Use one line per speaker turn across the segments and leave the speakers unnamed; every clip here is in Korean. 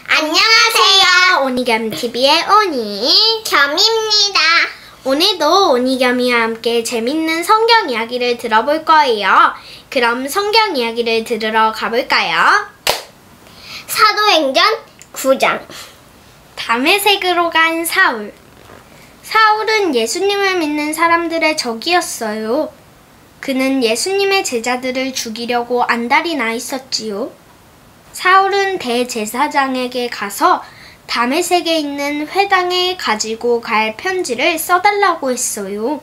안녕하세요. 오니겸TV의 오니겸입니다. 오늘도 오니겸이와 함께 재밌는 성경 이야기를 들어볼 거예요. 그럼 성경 이야기를 들으러 가볼까요?
사도행전 9장.
다메섹으로 간 사울. 사울은 예수님을 믿는 사람들의 적이었어요. 그는 예수님의 제자들을 죽이려고 안달이 나 있었지요. 사울은 대제사장에게 가서 다메섹에 있는 회당에 가지고 갈 편지를 써달라고 했어요.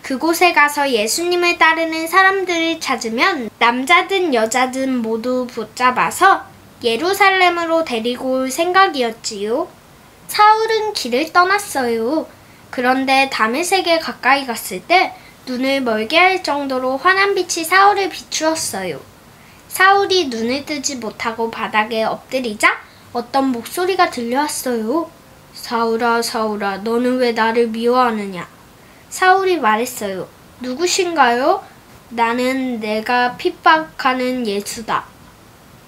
그곳에 가서 예수님을 따르는 사람들을 찾으면 남자든 여자든 모두 붙잡아서 예루살렘으로 데리고 올 생각이었지요. 사울은 길을 떠났어요. 그런데 다메섹에 가까이 갔을 때 눈을 멀게 할 정도로 환한 빛이 사울을 비추었어요. 사울이 눈을 뜨지 못하고 바닥에 엎드리자 어떤 목소리가 들려왔어요. 사울아, 사울아, 너는 왜 나를 미워하느냐? 사울이 말했어요. 누구신가요? 나는 내가 핍박하는 예수다.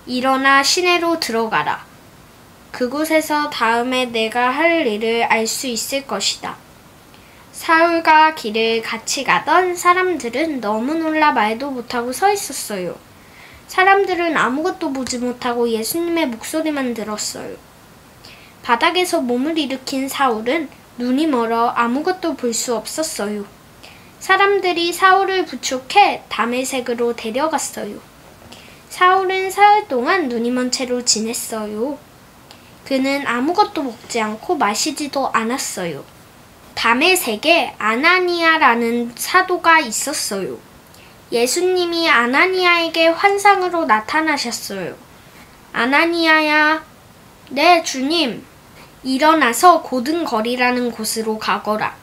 일어나 시내로 들어가라. 그곳에서 다음에 내가 할 일을 알 수 있을 것이다. 사울과 길을 같이 가던 사람들은 너무 놀라 말도 못하고 서 있었어요. 사람들은 아무것도 보지 못하고 예수님의 목소리만 들었어요. 바닥에서 몸을 일으킨 사울은 눈이 멀어 아무것도 볼 수 없었어요. 사람들이 사울을 부축해 다메섹으로 데려갔어요. 사울은 사흘 동안 눈이 먼 채로 지냈어요. 그는 아무것도 먹지 않고 마시지도 않았어요. 다메섹에 아나니아라는 사도가 있었어요. 예수님이 아나니아에게 환상으로 나타나셨어요. 아나니아야, 네, 주님. 일어나서 고든거리라는 곳으로 가거라.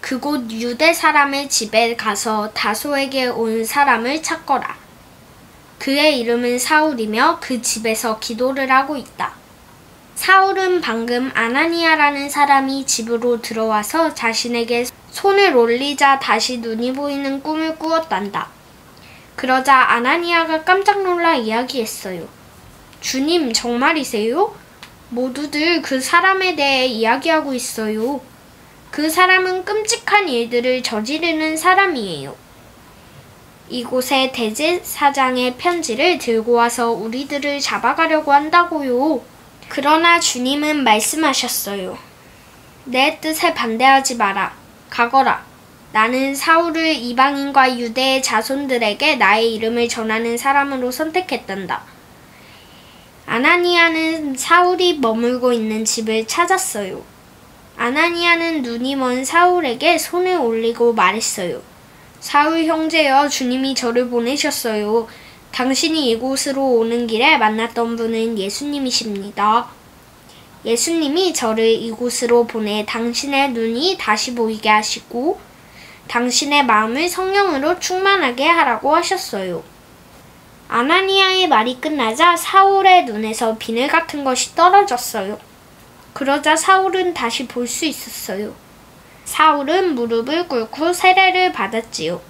그곳 유대 사람의 집에 가서 다소에게 온 사람을 찾거라. 그의 이름은 사울이며 그 집에서 기도를 하고 있다. 사울은 방금 아나니아라는 사람이 집으로 들어와서 자신에게 손을 올리자 다시 눈이 보이는 꿈을 꾸었단다. 그러자 아나니아가 깜짝 놀라 이야기했어요. 주님, 정말이세요? 모두들 그 사람에 대해 이야기하고 있어요. 그 사람은 끔찍한 일들을 저지르는 사람이에요. 이곳에 대제사장의 편지를 들고 와서 우리들을 잡아가려고 한다고요. 그러나 주님은 말씀하셨어요. 내 뜻에 반대하지 마라. 가거라. 나는 사울을 이방인과 유대의 자손들에게 나의 이름을 전하는 사람으로 선택했단다. 아나니아는 사울이 머물고 있는 집을 찾았어요. 아나니아는 눈이 먼 사울에게 손을 올리고 말했어요. 사울 형제여, 주님이 저를 보내셨어요. 당신이 이곳으로 오는 길에 만났던 분은 예수님이십니다. 예수님이 저를 이곳으로 보내 당신의 눈이 다시 보이게 하시고 당신의 마음을 성령으로 충만하게 하라고 하셨어요. 아나니아의 말이 끝나자 사울의 눈에서 비늘 같은 것이 떨어졌어요. 그러자 사울은 다시 볼 수 있었어요. 사울은 무릎을 꿇고 세례를 받았지요.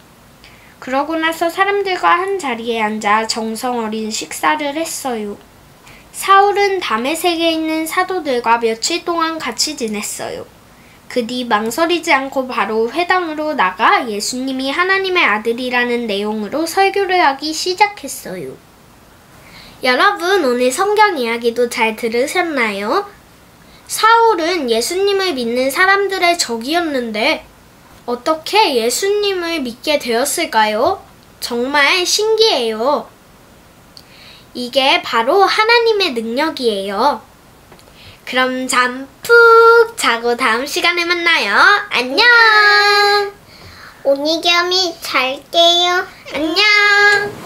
그러고 나서 사람들과 한 자리에 앉아 정성 어린 식사를 했어요. 사울은 다메섹에 있는 사도들과 며칠 동안 같이 지냈어요. 그 뒤 망설이지 않고 바로 회당으로 나가 예수님이 하나님의 아들이라는 내용으로 설교를 하기 시작했어요. 여러분, 오늘 성경 이야기도 잘 들으셨나요? 사울은 예수님을 믿는 사람들의 적이었는데 어떻게 예수님을 믿게 되었을까요? 정말 신기해요. 이게 바로 하나님의 능력이에요. 그럼 잠 푹 자고 다음 시간에 만나요. 안녕!
오니겸이 잘게요.
안녕!